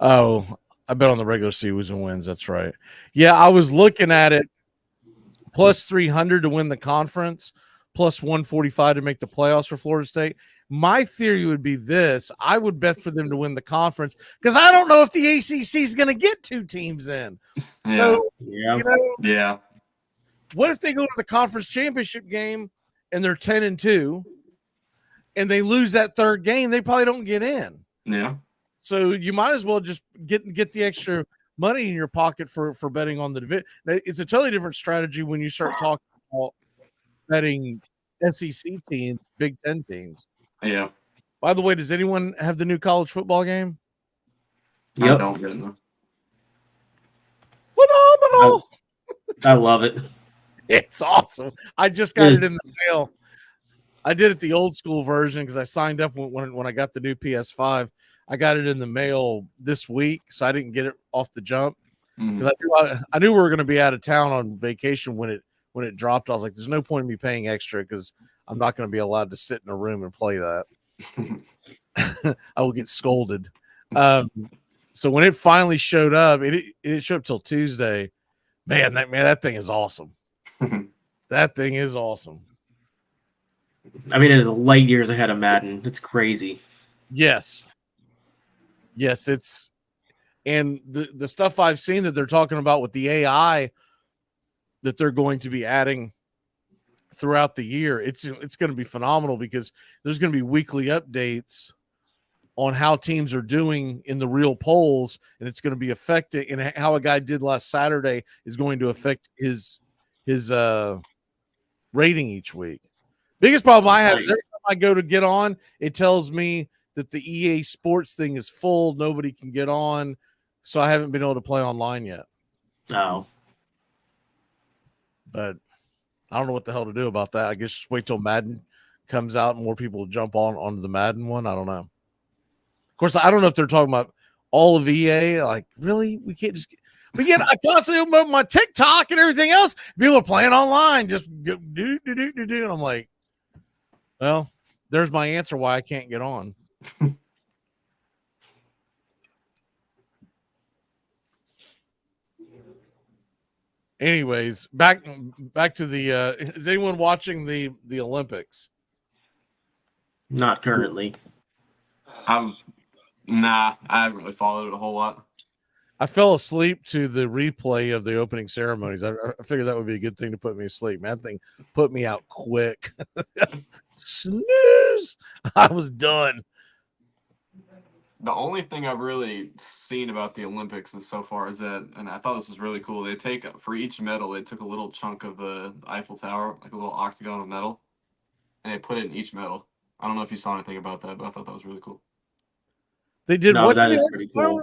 Oh, I bet on the regular season wins. That's right. Yeah, I was looking at it. Plus 300 to win the conference, plus 145 to make the playoffs for Florida State. My theory would be this. I would bet for them to win the conference because I don't know if the ACC is going to get 2 teams in. Yeah. So, Yeah. What if they go to the conference championship game and they're 10-2 and they lose that third game? They probably don't get in. Yeah. So you might as well just get the extra money in your pocket for betting on the division. It's a totally different strategy when you start talking about betting SEC teams, Big Ten teams. Yeah. By the way, does anyone have the new college football game? Yep. I don't get it. Phenomenal. I love it. It's awesome. I just got it in the mail. I did it the old school version because I signed up when I got the new PS5. I got it in the mail this week, so I didn't get it off the jump because I knew we were going to be out of town on vacation when it dropped. I was like, "There's no point in me paying extra because I'm not going to be allowed to sit in a room and play that. I will get scolded." So when it finally showed up, it didn't show up till Tuesday. That thing is awesome. That thing is awesome. I mean, it is light years ahead of Madden. It's crazy. Yes, it's and the stuff I've seen that they're talking about with the AI that they're going to be adding throughout the year. It's going to be phenomenal because there's going to be weekly updates on how teams are doing in the real polls, and it's going to be affected, and how a guy did last Saturday is going to affect his rating each week. Biggest problem I have is every time I go to get on, it tells me that the EA Sports thing is full. Nobody can get on, so I haven't been able to play online yet. Oh. But I don't know what the hell to do about that. I guess just wait till Madden comes out and more people will jump onto the Madden one. I don't know. Of course, I don't know if they're talking about all of EA. Like, really? We can't just – I constantly open up my TikTok and everything else. People are playing online. Just do. And I'm like, well, there's my answer why I can't get on. Anyways, back to the is anyone watching the Olympics? Not currently. I haven't really followed it a whole lot. I fell asleep to the replay of the opening ceremonies. I figured that would be a good thing to put me asleep. Man, that thing put me out quick. Snooze. I was done. The only thing I've really seen about the Olympics so far is that, and I thought this was really cool, they take, for each medal, they took a little chunk of the Eiffel Tower, like a little octagon of metal, and they put it in each medal. I don't know if you saw anything about that, but I thought that was really cool. They did no, what? That is pretty cool.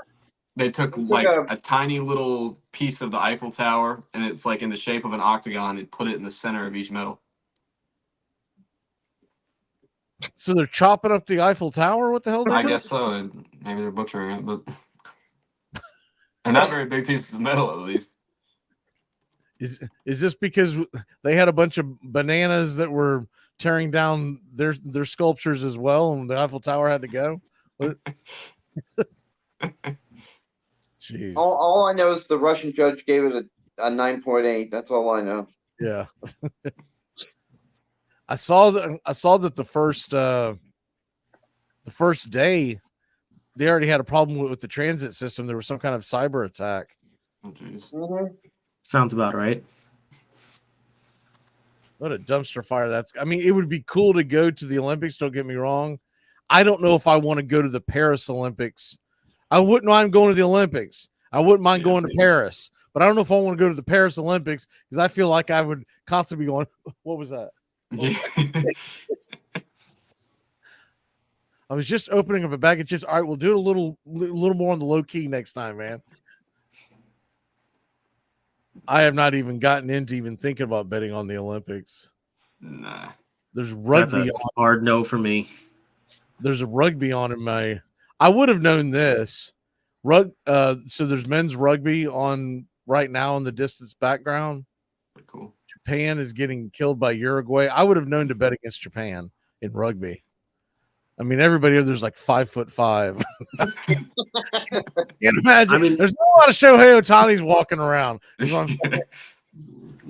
They took like a tiny little piece of the Eiffel Tower, and it's like in the shape of an octagon, and put it in the center of each medal. So they're chopping up the Eiffel Tower? What the hell? I guess so. Maybe they're butchering it, but they're not very big pieces of metal, at least. Is this because they had a bunch of bananas that were tearing down their sculptures as well, and the Eiffel Tower had to go. Jeez. All I know is the Russian judge gave it a 9.8. That's all I know. Yeah. I saw that the first day they already had a problem with the transit system. There was some kind of cyber attack. Oh, jeez. Mm-hmm. Sounds about right. What a dumpster fire it would be cool to go to the Olympics, don't get me wrong. I don't know if I want to go to the Paris Olympics. I wouldn't mind going to the Olympics. I wouldn't mind going to Paris. But I don't know if I want to go to the Paris Olympics because I feel like I would constantly be going, what was that? I was just opening up a bag of chips. All right, we'll do it a little more on the low key next time, man. I have not even gotten into even thinking about betting on the Olympics. Nah. There's rugby. That's a hard no for me. There's a rugby on in my. I would have known this. So there's men's rugby on right now in the distance background. Cool. Japan is getting killed by Uruguay. I would have known to bet against Japan in rugby. I mean, everybody there's like 5'5". Can't imagine. There's not a lot of Shohei Ohtani's walking around.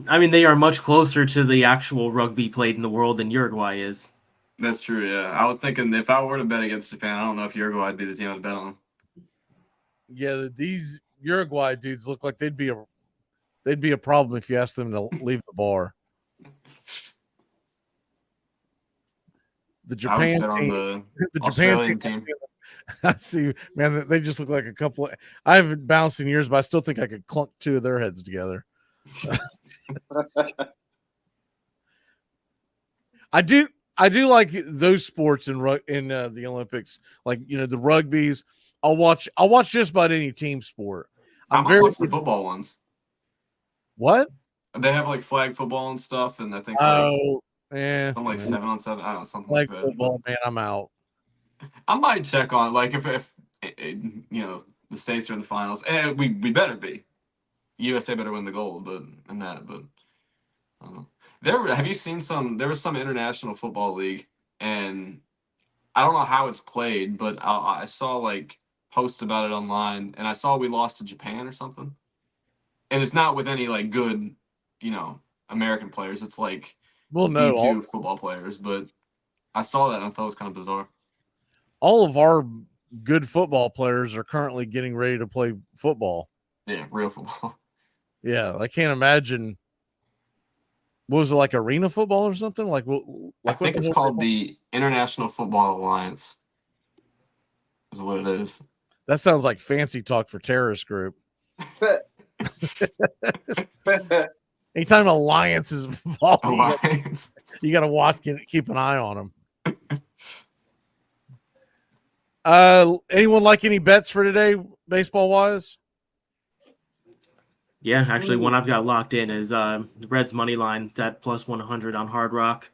I mean, they are much closer to the actual rugby played in the world than Uruguay is. That's true, yeah. I was thinking if I were to bet against Japan, I don't know if Uruguay would be the team I'd bet on. Yeah, these Uruguay dudes look like they'd be a problem if you asked them to leave the bar. The Japan team, the Japan team. I see, man. They just look like a couple. I haven't bounced in years, but I still think I could clunk two of their heads together. I do like those sports in the Olympics, like the rugbies. I'll watch just about any team sport. I'm very watch the football ones. What? They have like flag football and stuff, and I think I'm like 7-on-7. I don't know, something like that. Football, man, I'm out. I might check on like if the States are in the finals, and we better be. USA better win the gold, but I don't know. Have you seen there was some international football league, and I don't know how it's played, but I saw like posts about it online, and I saw we lost to Japan or something. And it's not with any like good, American players. It's like D2 football players, but I saw that and I thought it was kind of bizarre. All of our good football players are currently getting ready to play football. Yeah, real football. Yeah, I can't imagine. What was it, like arena football or something? I think it's called the International Football Alliance. Is what it is. That sounds like fancy talk for terrorist group. Anytime alliance is involved, you got to watch, keep an eye on them. Anyone like any bets for today, baseball wise? Yeah, actually, one I've got locked in is the Reds money line at plus 100 on Hard Rock.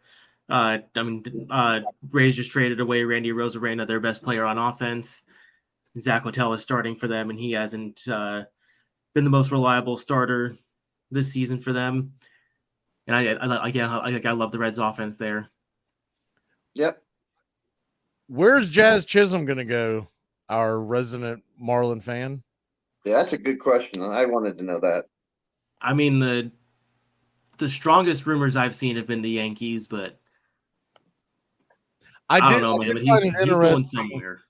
Rays just traded away Randy Rosarena, their best player on offense. Zach Littell is starting for them, and he hasn't been the most reliable starter this season for them. And I love the Reds offense there. Yep. Where's Jazz Chisholm going to go? Our resident Marlin fan. Yeah, that's a good question. I wanted to know that. I mean, the strongest rumors I've seen have been the Yankees, but I don't know, man. But he's going somewhere.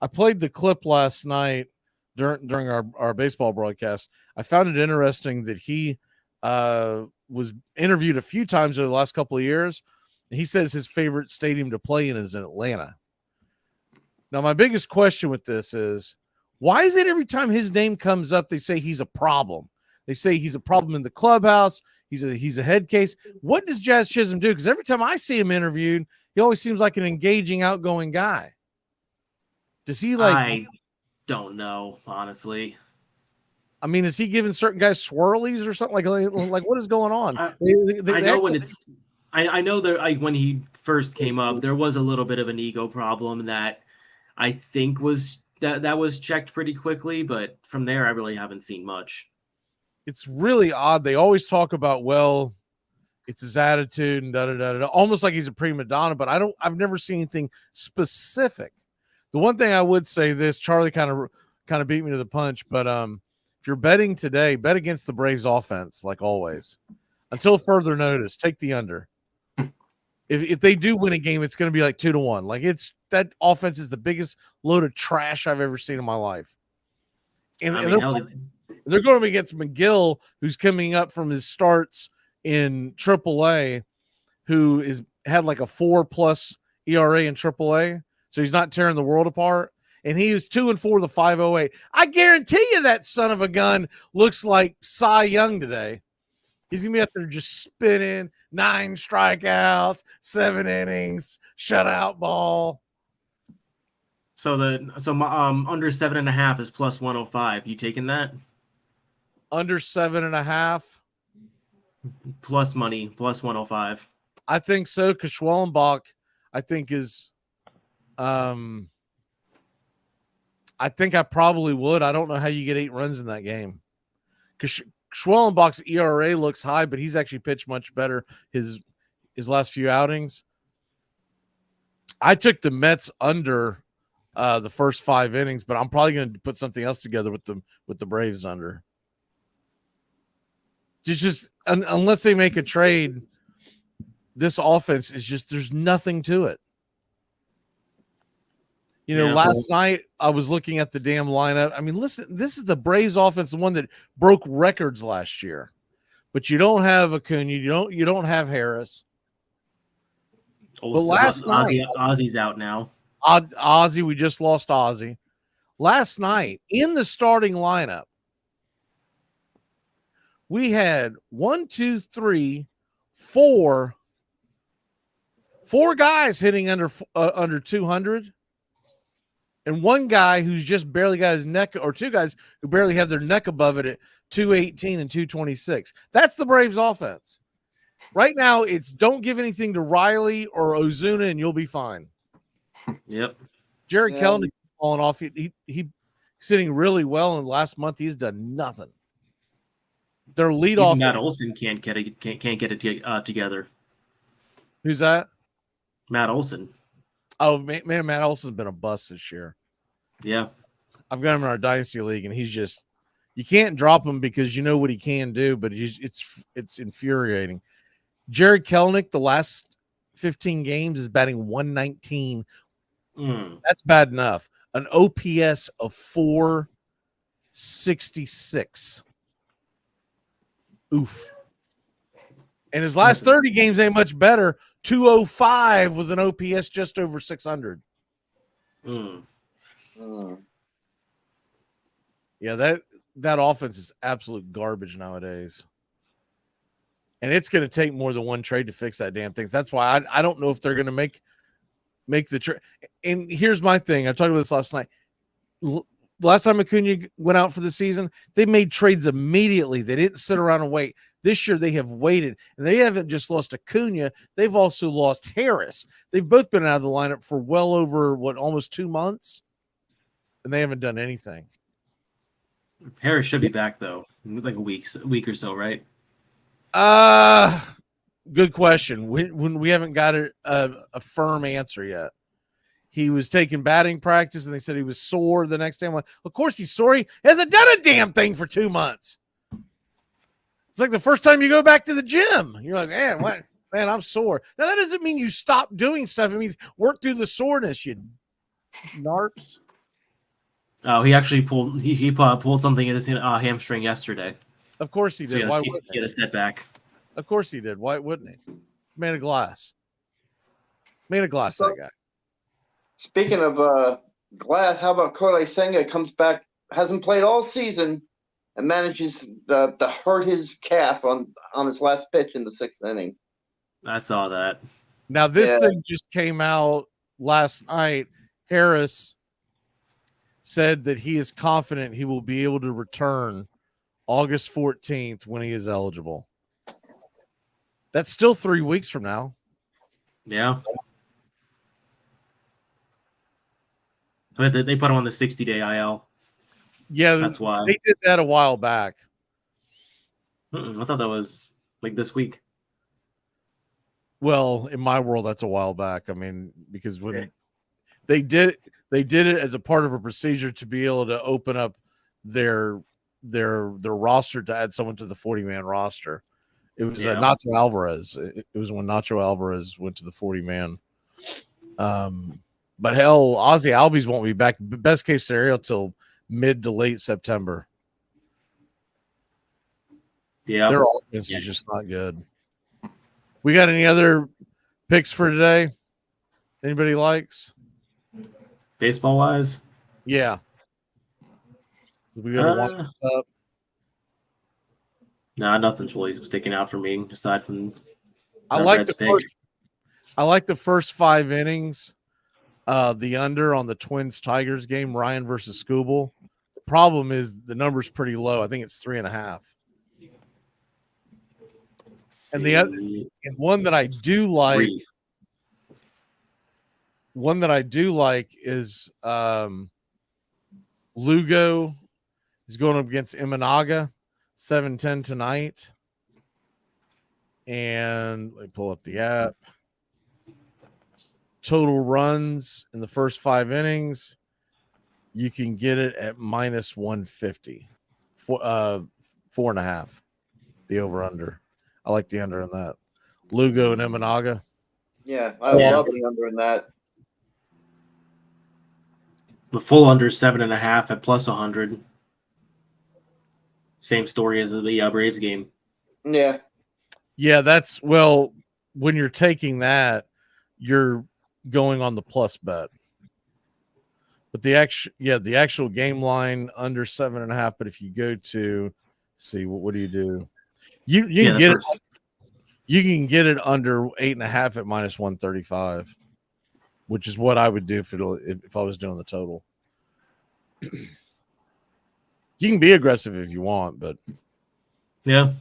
I played the clip last night during our baseball broadcast. I found it interesting that he was interviewed a few times over the last couple of years. He says his favorite stadium to play in is in Atlanta. Now, my biggest question with this is, why is it every time his name comes up, they say he's a problem? They say he's a problem in the clubhouse. He's a head case. What does Jazz Chisholm do? Because every time I see him interviewed, he always seems like an engaging, outgoing guy. Does he I don't know, honestly. I mean, is he giving certain guys swirlies or something? Like what is going on? I know that when he first came up, there was a little bit of an ego problem that I think was checked pretty quickly, but from there I really haven't seen much. It's really odd. They always talk about, It's his attitude and da da da da. Almost like he's a prima donna, but I've never seen anything specific. The one thing I would say this, Charlie kind of beat me to the punch, but if you're betting today, bet against the Braves offense, like always. Until further notice, take the under. If they do win a game, it's going to be like 2-1. Like that offense is the biggest load of trash I've ever seen in my life. And they're going to be against McGill, who's coming up from his starts in AAA, who had like a 4+ ERA in AAA. So he's not tearing the world apart. And he is 2-4 the 5.08. I guarantee you that son of a gun looks like Cy Young today. He's going to be up there just spinning, 9 strikeouts, 7 innings, shutout ball. So under 7.5 is plus 105. You taking that? Under 7.5. Plus money, plus 105. I think so, because Schwellenbach, I think is I think I probably would. I don't know how you get 8 runs in that game. Because Schwellenbach's ERA looks high, but he's actually pitched much better his last few outings. I took the Mets under the first 5 innings, but I'm probably going to put something else together with the Braves under. Just unless they make a trade, this offense is just, there's nothing to it. Last night I was looking at the damn lineup. I mean, listen, this is the Braves offense, the one that broke records last year. But you don't have Acuna, you don't have Harris. But last night, Ozzy's out now. Ozzy, we just lost Ozzy. Last night in the starting lineup, we had 4 guys hitting under 200. And 1 guy who's just barely got his neck, or 2 guys who barely have their neck above it at 218 and 226. That's the Braves offense. Right now, it's don't give anything to Riley or Ozuna and you'll be fine. Yep. Jared Kelenic falling off. He's sitting really well, and last month he's done nothing. Their leadoff. Matt Olson can't get it together. Who's that? Matt Olson. Oh, man, Matt Olson's been a bust this year. Yeah. I've got him in our Dynasty League, and he's just – you can't drop him because you know what he can do, but it's infuriating. Jared Kelenic, the last 15 games, is batting 119. That's bad enough. An OPS of 466. Oof. And his last 30 games ain't much better. 205 with an OPS just over 600. Yeah, that offense is absolute garbage nowadays. And it's going to take more than one trade to fix that damn thing. That's why I don't know if they're going to make the trade. And here's my thing. I talked about this last night. Last time Acuna went out for the season, they made trades immediately. They didn't sit around and wait. This year they have waited, and they haven't just lost Acuna. They've also lost Harris. They've both been out of the lineup for well over, almost 2 months, and they haven't done anything. Harris should be back, though, like a week or so, right? Good question. When we haven't got a firm answer yet. He was taking batting practice, and they said he was sore the next day. I'm like, of course he's sore. He hasn't done a damn thing for 2 months. It's like the first time you go back to the gym. You're like, man, what? Man, I'm sore. Now, that doesn't mean you stop doing stuff. It means work through the soreness, you narps. Oh, he actually pulled something in his hamstring yesterday. Of course he did. So Why wouldn't he had a setback. Of course he did. Why wouldn't he? Made of glass. That guy. Speaking of glass, how about Kodai Senga comes back, hasn't played all season, and manages to hurt his calf on his last pitch in the 6th inning. I saw that. Now, this thing just came out last night. Harris said that he is confident he will be able to return August 14th when he is eligible. That's still 3 weeks from now. Yeah. But they put him on the 60-day IL. Yeah, that's why they did that a while back. I thought that was like this week. Well, in my world, that's a while back. I mean, because when they did it as a part of a procedure to be able to open up their roster to add someone to the 40-man roster. It was Nacho Alvarez. It was when Nacho Alvarez went to the 40-man. But hell, Ozzy Albies won't be back. Best case scenario till mid to late September. Yeah, their offense is just not good. We got any other picks for today? Anybody likes baseball wise? Yeah. We go to one up. Nah, nothing's really sticking out for me aside from I like the first 5 innings. The under on the Twins Tigers game, Ryan versus Skubal. The problem is the number's pretty low. I think it's 3.5. And the other, and one that I do like is Lugo is going up against Imanaga, 7:10 tonight. And let me pull up the app. Total runs in the first 5 innings, you can get it at minus 150. 4.5. The over under. I like the under on that. Lugo and Imanaga. Yeah, I love the under in that. The full under 7.5 at plus 100. Same story as the Braves game. Yeah. Yeah, that's when you're taking that, you're going on the plus bet. But the actual game line under 7.5. But if you go to what do you do? You can get it. You can get it under 8.5 at minus 135, which is what I would do if I was doing the total. You can be aggressive if you want, but yeah.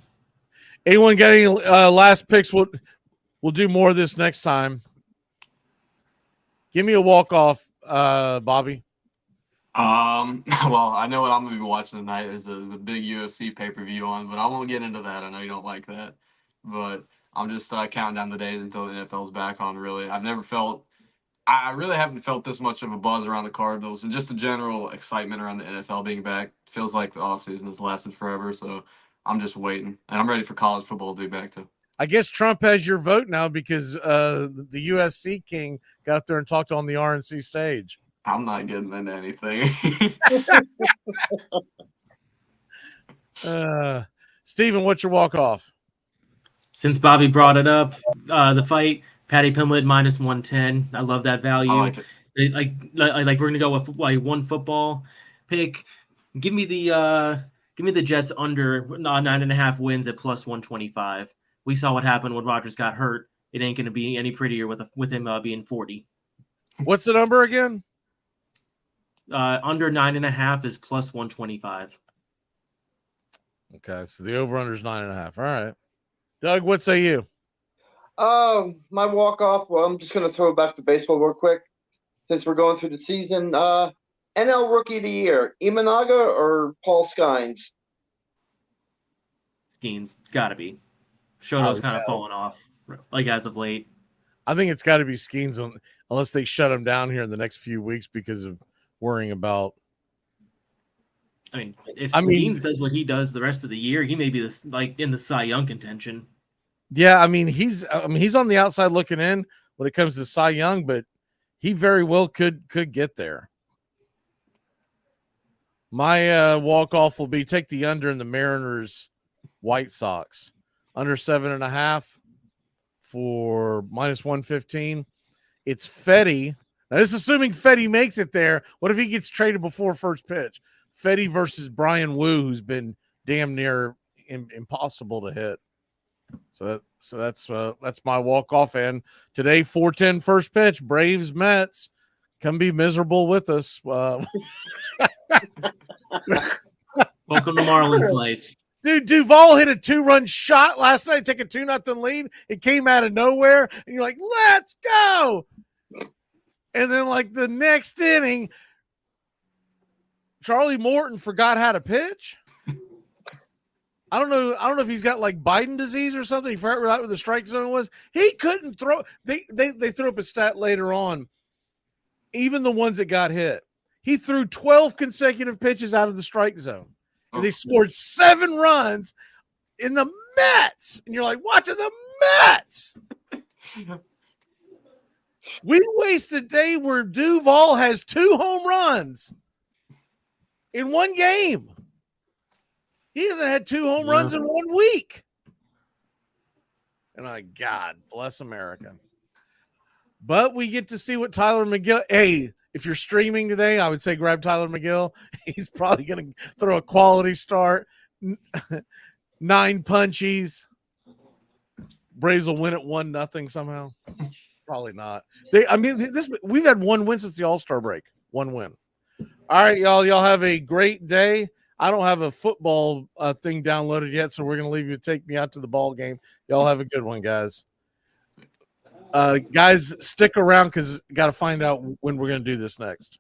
Anyone got any last picks? We'll do more of this next time. Give me a walk-off, Bobby. Well, I know what I'm going to be watching tonight. There's a big UFC pay-per-view on, but I won't get into that. I know you don't like that. But I'm just counting down the days until the NFL's back on, really. I really haven't felt this much of a buzz around the Cardinals and just the general excitement around the NFL being back. Feels like the offseason has lasted forever, so I'm just waiting. And I'm ready for college football to be back, too. I guess Trump has your vote now because the UFC king got up there and talked on the RNC stage. I'm not getting into anything. Steven, what's your walk-off? Since Bobby brought it up, the fight, Patty Pimblett minus 110. I love that value. I like it. Like we're gonna go with one football pick. Give me the Jets under 9.5 wins at plus 125. We saw what happened when Rodgers got hurt. It ain't gonna be any prettier with him being 40. What's the number again? Under 9.5 is plus 125. Okay, so the over/under is 9.5. All right, Doug, what say you? My walk-off. Well, I'm just going to throw back to baseball real quick since we're going through the season. NL Rookie of the Year, Imanaga or Paul Skynes? Skeens, gotta be. Shoto's kind of fallen off, like as of late. I think it's got to be Skeens unless they shut him down here in the next few weeks because of worrying about. I mean, if Skeens does what he does the rest of the year, he may be in the Cy Young contention. Yeah, I mean he's on the outside looking in when it comes to Cy Young, but he very well could get there. My walk-off will be take the under in the Mariners White Sox. Under 7.5 for minus 115. It's Fetty. Now, this is assuming Fetty makes it there. What if he gets traded before first pitch? Fetty versus Brian Wu, who's been damn near impossible to hit. So that's my walk-off. And today, 4:10 first pitch, Braves Mets. Come be miserable with us. Welcome to Marlins life. Dude, Duvall hit a 2-run shot last night, take a 2-0 lead. It came out of nowhere, and you're like, let's go. And then, like, the next inning, Charlie Morton forgot how to pitch. I don't know if he's got like Biden disease or something. He forgot right where the strike zone was. He couldn't throw. They threw up a stat later on. Even the ones that got hit, he threw 12 consecutive pitches out of the strike zone. And they scored 7 runs in the Mets. And you're like, watching the Mets. We waste a day where Duvall has 2 home runs in one game. He hasn't had 2 home runs in 1 week. And God bless America. But we get to see what Tyler McGill. Hey, if you're streaming today, I would say grab Tyler McGill. He's probably going to throw a quality start. 9 punchies. Braves will win at 1-0 somehow. Probably not. We've had 1 win since the All-Star break. 1 win. All right, y'all. Y'all have a great day. I don't have a football thing downloaded yet, so we're going to leave you to take me out to the ball game. Y'all have a good one, guys. Guys, stick around because got to find out when we're going to do this next.